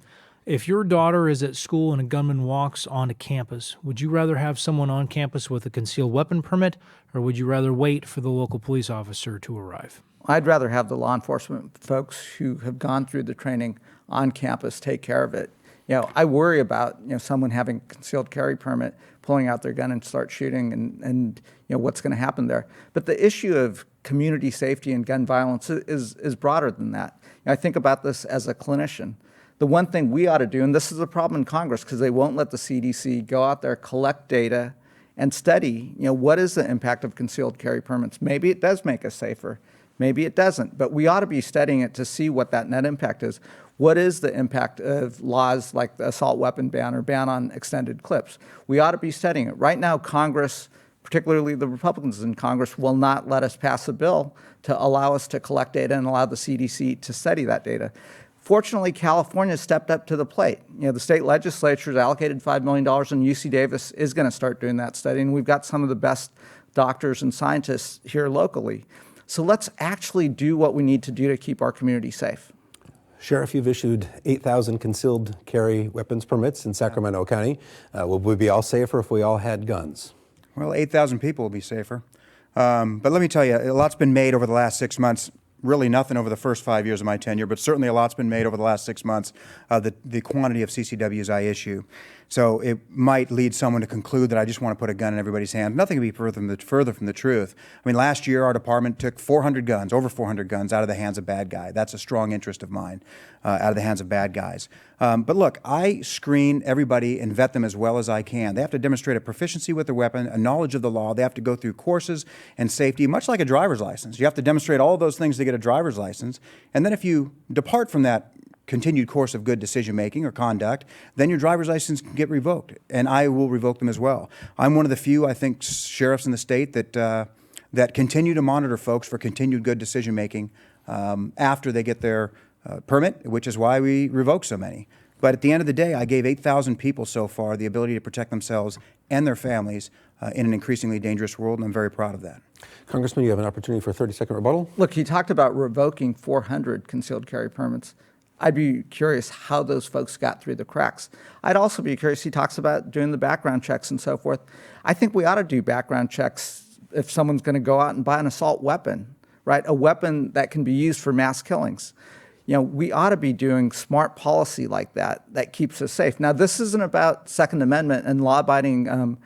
If your daughter is at school and a gunman walks onto campus, would you rather have someone on campus with a concealed weapon permit, or would you rather wait for the local police officer to arrive? I'd rather have the law enforcement folks who have gone through the training on campus take care of it. I worry about someone having a concealed carry permit, pulling out their gun and start shooting, and what's going to happen there. But the issue of community safety and gun violence is broader than that. I think about this as a clinician. The one thing we ought to do, and this is a problem in Congress because they won't let the CDC go out there, collect data, and study, what is the impact of concealed carry permits. Maybe it does make us safer. Maybe it doesn't. But we ought to be studying it to see what that net impact is. What is the impact of laws like the assault weapon ban or ban on extended clips? We ought to be studying it. Right now, Congress, particularly the Republicans in Congress, will not let us pass a bill to allow us to collect data and allow the CDC to study that data. Fortunately, California stepped up to the plate. The state legislature has allocated $5 million, and UC Davis is going to start doing that study, and we've got some of the best doctors and scientists here locally. So let's actually do what we need to do to keep our community safe. Sheriff, you've issued 8,000 concealed carry weapons permits in Sacramento County. Would we be all safer if we all had guns? Well, 8,000 people will be safer. But let me tell you, a lot's been made over the last 6 months. Really nothing over the first 5 years of my tenure, but certainly a lot's been made over the last 6 months of the quantity of CCWs I issue. So it might lead someone to conclude that I just want to put a gun in everybody's hand. Nothing could be further from the truth. I mean, last year our department took 400 guns, over 400 guns, out of the hands of bad guys. That's a strong interest of mine, out of the hands of bad guys. But look, I screen everybody and vet them as well as I can. They have to demonstrate a proficiency with their weapon, a knowledge of the law. They have to go through courses and safety, much like a driver's license. You have to demonstrate all of those things to get a driver's license. And then if you depart from that continued course of good decision-making or conduct, then your driver's license can get revoked, and I will revoke them as well. I'm one of the few, I think, sheriffs in the state that continue to monitor folks for continued good decision-making after they get their permit, which is why we revoke so many. But at the end of the day, I gave 8,000 people so far the ability to protect themselves and their families in an increasingly dangerous world, and I'm very proud of that. Congressman, you have an opportunity for a 30-second rebuttal. Look, he talked about revoking 400 concealed carry permits. I'd be curious how those folks got through the cracks. I'd also be curious, he talks about doing the background checks and so forth. I think we ought to do background checks if someone's going to go out and buy an assault weapon, right? A weapon that can be used for mass killings. You know, we ought to be doing smart policy like that keeps us safe. Now, this isn't about Second Amendment and law-abiding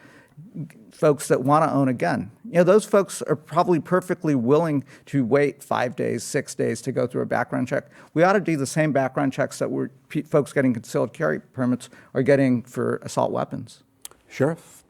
folks that want to own a gun. You know, those folks are probably perfectly willing to wait 5 days, 6 days to go through a background check. We ought to do the same background checks that folks getting concealed carry permits are getting for assault weapons. Sheriff?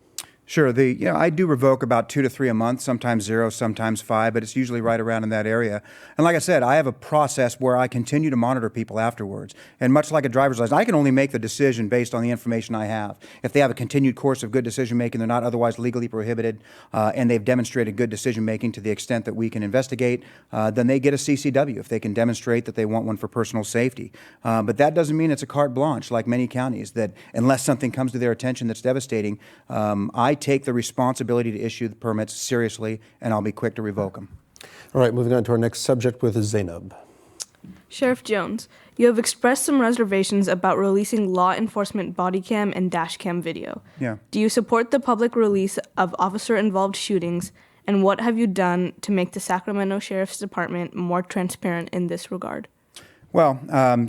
Sure. I do revoke about 2 to 3 a month, sometimes 0, sometimes 5, but it's usually right around in that area. And like I said, I have a process where I continue to monitor people afterwards. And much like a driver's license, I can only make the decision based on the information I have. If they have a continued course of good decision making, they're not otherwise legally prohibited, and they've demonstrated good decision making to the extent that we can investigate, then they get a CCW if they can demonstrate that they want one for personal safety. But that doesn't mean it's a carte blanche like many counties, that unless something comes to their attention that's devastating, I take the responsibility to issue the permits seriously, and I'll be quick to revoke them. All right, moving on to our next subject with Zeyneb. Sheriff Jones, you have expressed some reservations about releasing law enforcement body cam and dash cam video. Yeah. Do you support the public release of officer-involved shootings, and what have you done to make the Sacramento Sheriff's Department more transparent in this regard? Well,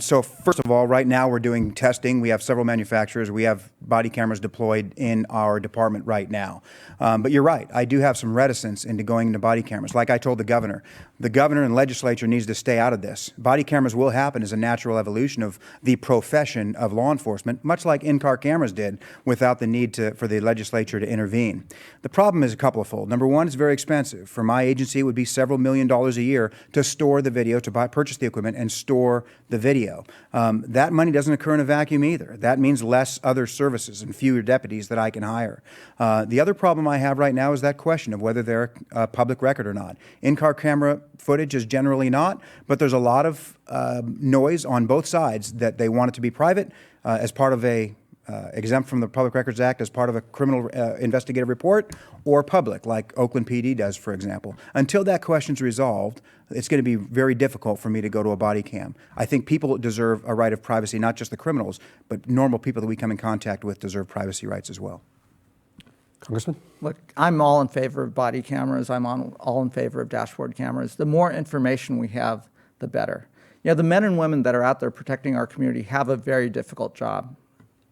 so first of all, right now we're doing testing. We have several manufacturers. We have body cameras deployed in our department right now. But you're right. I do have some reticence into going into body cameras. Like I told the governor and legislature needs to stay out of this. Body cameras will happen as a natural evolution of the profession of law enforcement, much like in-car cameras did, without the need for the legislature to intervene. The problem is a couple-fold. Number one, it's very expensive. For my agency, it would be several $1 million a year to store the video, to purchase the equipment and store the video. That money doesn't occur in a vacuum either. That means less other services and fewer deputies that I can hire. The other problem I have right now is that question of whether they're public record or not. In-car camera footage is generally not, but there's a lot of noise on both sides that they want it to be private as part of a exempt from the Public Records Act as part of a criminal investigative report, or public, like Oakland PD does, for example. Until that question's resolved, it's going to be very difficult for me to go to a body cam. I think people deserve a right of privacy, not just the criminals, but normal people that we come in contact with deserve privacy rights as well. Congressman? Look, I'm all in favor of body cameras. I'm all in favor of dashboard cameras. The more information we have, the better. You know, the men and women that are out there protecting our community have a very difficult job,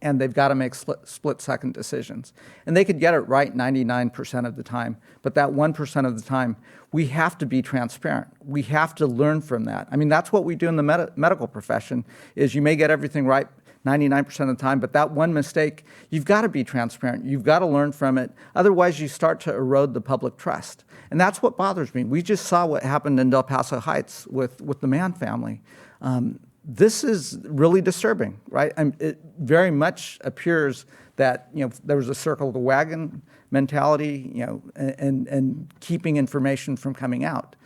and they've got to make split-second decisions. And they could get it right 99% of the time, but that 1% of the time, we have to be transparent. We have to learn from that. I mean, that's what we do in the medical profession, is you may get everything right 99% of the time, but that one mistake, you've got to be transparent. You've got to learn from it. Otherwise, you start to erode the public trust. And that's what bothers me. We just saw what happened in Del Paso Heights with the Mann family. This is really disturbing, right? It very much appears that, you know, there was a circle of the wagon mentality, you know, and keeping information from coming out.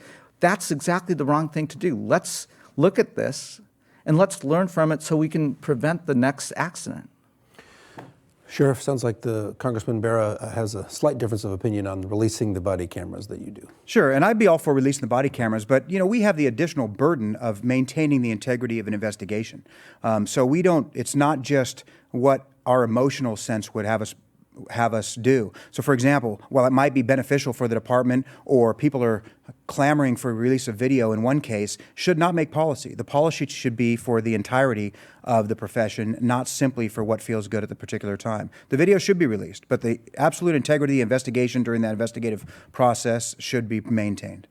That's exactly the wrong thing to do. Let's look at this and let's learn from it so we can prevent the next accident. Sheriff, sounds like the Congressman Bera has a slight difference of opinion on releasing the body cameras that you do. Sure, and I'd be all for releasing the body cameras, but we have the additional burden of maintaining the integrity of an investigation. So we don't. It's not just what our emotional sense would have us do. So, for example, while it might be beneficial for the department or people are clamoring for release of video in one case, should not make policy. The policy should be for the entirety of the profession, not simply for what feels good at the particular time. The video should be released, but the absolute integrity of the investigation during that investigative process should be maintained.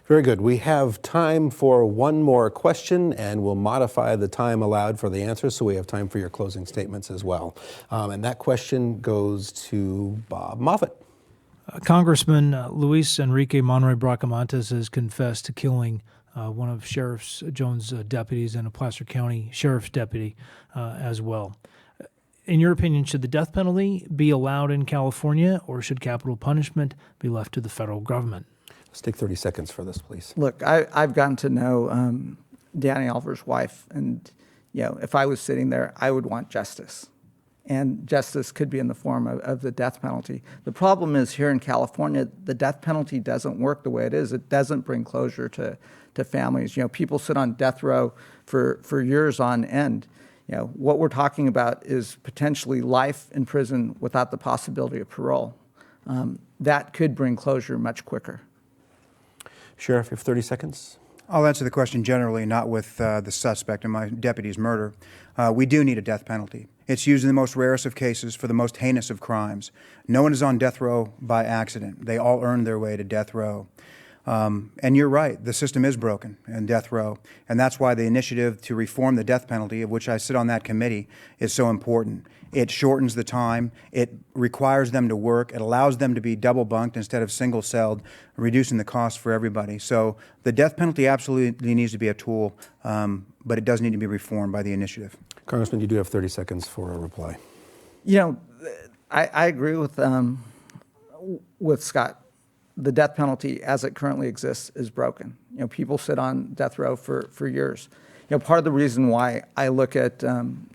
Very good. We have time for one more question, and we'll modify the time allowed for the answers, so we have time for your closing statements as well. And that question goes to Bob Moffett. Congressman Luis Enrique Monroy Bracamontes has confessed to killing one of Sheriff Jones' deputies and a Placer County Sheriff's deputy as well. In your opinion, should the death penalty be allowed in California, or should capital punishment be left to the federal government? Let's take 30 seconds for this, please. Look, I've gotten to know Danny Oliver's wife, and if I was sitting there, I would want justice. And justice could be in the form of the death penalty. The problem is here in California, the death penalty doesn't work the way it is. It doesn't bring closure to families. People sit on death row for years on end. What we're talking about is potentially life in prison without the possibility of parole. That could bring closure much quicker. Sheriff, you have 30 seconds. I'll answer the question generally, not with the suspect in my deputy's murder. We do need a death penalty. It's used in the most rarest of cases for the most heinous of crimes. No one is on death row by accident. They all earn their way to death row. And you're right, the system is broken in death row. And that's why the initiative to reform the death penalty, of which I sit on that committee, is so important. It shortens the time. It requires them to work. It allows them to be double bunked instead of single celled, reducing the cost for everybody. So the death penalty absolutely needs to be a tool, but it does need to be reformed by the initiative. Congressman, you do have 30 seconds for a reply. I agree with Scott. The death penalty as it currently exists is broken. People sit on death row for years. Part of the reason why I look at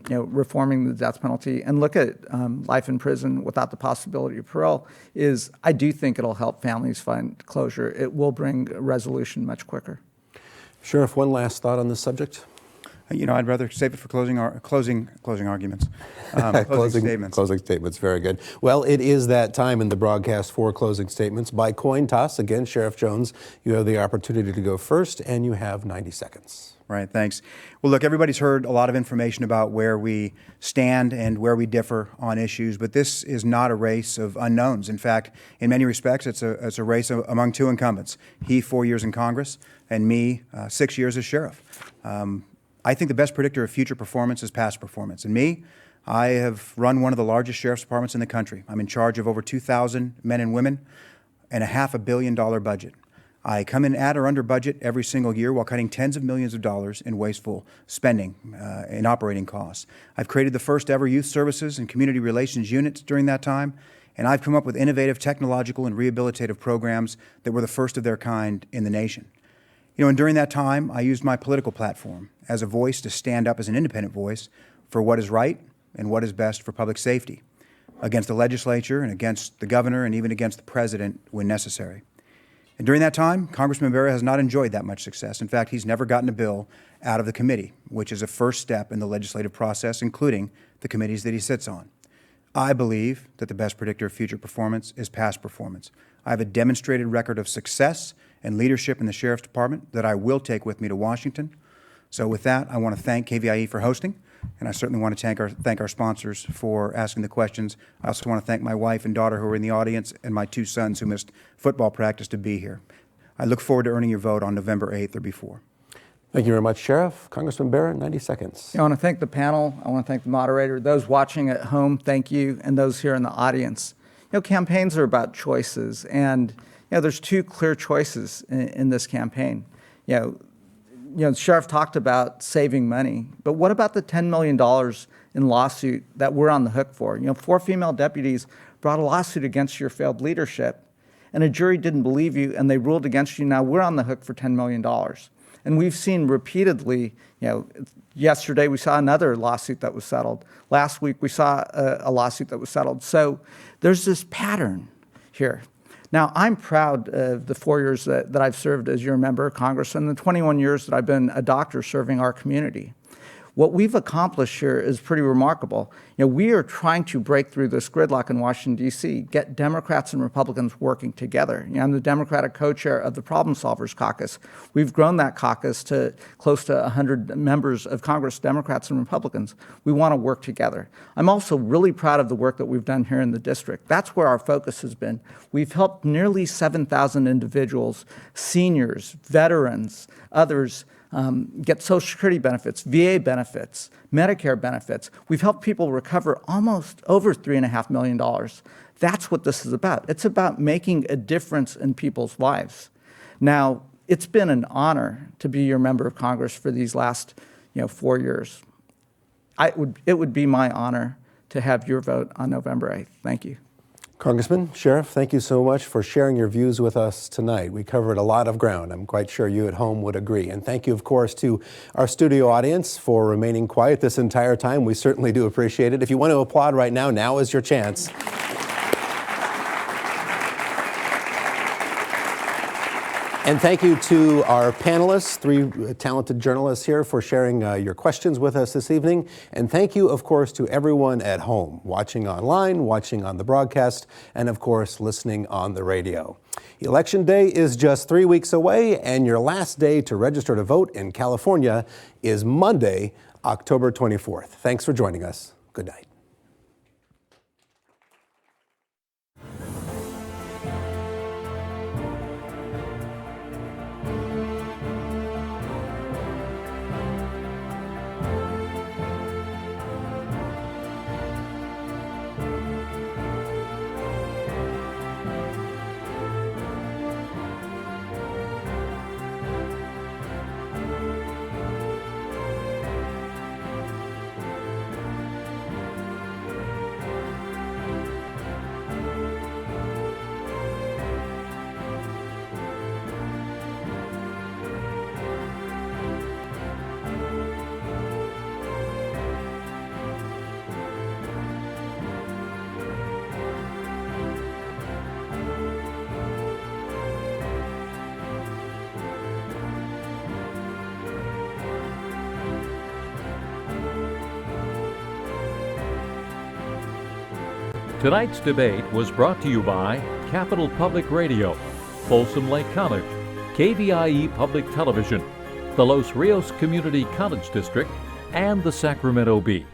reforming the death penalty and look at life in prison without the possibility of parole is I do think it'll help families find closure. It will bring resolution much quicker. Sheriff, one last thought on this subject? I'd rather save it for closing arguments. Closing statements. Closing statements, very good. Well, it is that time in the broadcast for closing statements. By coin toss, again, Sheriff Jones, you have the opportunity to go first, and you have 90 seconds. Right, thanks. Well, look, everybody's heard a lot of information about where we stand and where we differ on issues, but this is not a race of unknowns. In fact, in many respects, it's a race among two incumbents. He, 4 years in Congress, and me, 6 years as sheriff. I think the best predictor of future performance is past performance. And me, I have run one of the largest sheriff's departments in the country. I'm in charge of over 2,000 men and women and a $500 million budget. I come in at or under budget every single year while cutting tens of millions of dollars in wasteful spending in operating costs. I've created the first ever youth services and community relations units during that time, and I've come up with innovative technological and rehabilitative programs that were the first of their kind in the nation. And during that time, I used my political platform as a voice to stand up as an independent voice for what is right and what is best for public safety, against the legislature and against the governor and even against the president when necessary. And during that time, Congressman Bera has not enjoyed that much success. In fact, he's never gotten a bill out of the committee, which is a first step in the legislative process, including the committees that he sits on. I believe that the best predictor of future performance is past performance. I have a demonstrated record of success and leadership in the Sheriff's Department that I will take with me to Washington. So with that, I want to thank KVIE for hosting, and I certainly want to thank our sponsors for asking the questions. I also want to thank my wife and daughter who are in the audience and my 2 sons who missed football practice to be here. I look forward to earning your vote on November 8th or before. Thank you very much, Sheriff. Congressman Bera, 90 seconds. I want to thank the panel. I want to thank the moderator. Those watching at home, thank you, and those here in the audience. Campaigns are about choices, and there's 2 clear choices in this campaign. The sheriff talked about saving money, but what about the $10 million in lawsuit that we're on the hook for? 4 female deputies brought a lawsuit against your failed leadership, and a jury didn't believe you, and they ruled against you. Now we're on the hook for $10 million. And we've seen repeatedly, yesterday we saw another lawsuit that was settled. Last week we saw a lawsuit that was settled. So there's this pattern here. Now, I'm proud of the 4 years that I've served as your member of Congress and the 21 years that I've been a doctor serving our community. What we've accomplished here is pretty remarkable. We are trying to break through this gridlock in Washington, D.C., get Democrats and Republicans working together. I'm the Democratic co-chair of the Problem Solvers Caucus. We've grown that caucus to close to 100 members of Congress, Democrats and Republicans. We want to work together. I'm also really proud of the work that we've done here in the district. That's where our focus has been. We've helped nearly 7,000 individuals, seniors, veterans, others, get Social Security benefits, VA benefits, Medicare benefits. We've helped people recover almost over $3.5 million. That's what this is about. It's about making a difference in people's lives. Now, it's been an honor to be your member of Congress for these last 4 years. It would be my honor to have your vote on November 8th. Thank you. Congressman, Sheriff, thank you so much for sharing your views with us tonight. We covered a lot of ground. I'm quite sure you at home would agree. And thank you, of course, to our studio audience for remaining quiet this entire time. We certainly do appreciate it. If you want to applaud right now, now is your chance. And thank you to our panelists, 3 talented journalists here, for sharing your questions with us this evening. And thank you, of course, to everyone at home, watching online, watching on the broadcast, and of course, listening on the radio. Election Day is just 3 weeks away, and your last day to register to vote in California is Monday, October 24th. Thanks for joining us. Good night. Tonight's debate was brought to you by Capital Public Radio, Folsom Lake College, KVIE Public Television, the Los Rios Community College District, and the Sacramento Bee.